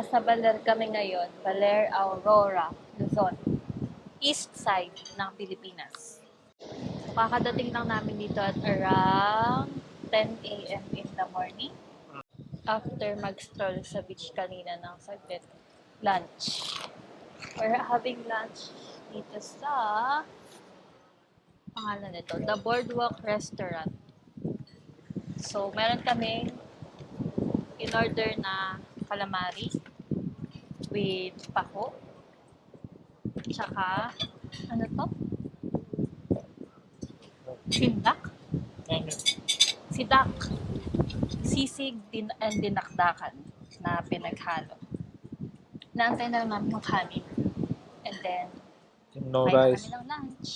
Nasa Baler kami ngayon. Baler, Aurora, Luzon. East side ng Pilipinas. So, kakadating lang namin dito at around 10 a.m. in the morning. After mag-stroll sa beach kanina ng saglit. Lunch. We're having lunch dito sa pangalan nito, The Boardwalk Restaurant. So, meron kaming in-order na calamari with pako. Tsaka, ano to? Sindak? Sidak. Sisig and dinakdakan na pinaghalo. Naantay na lang namin ng kanin. And then, No kain na rice. kami ng lunch.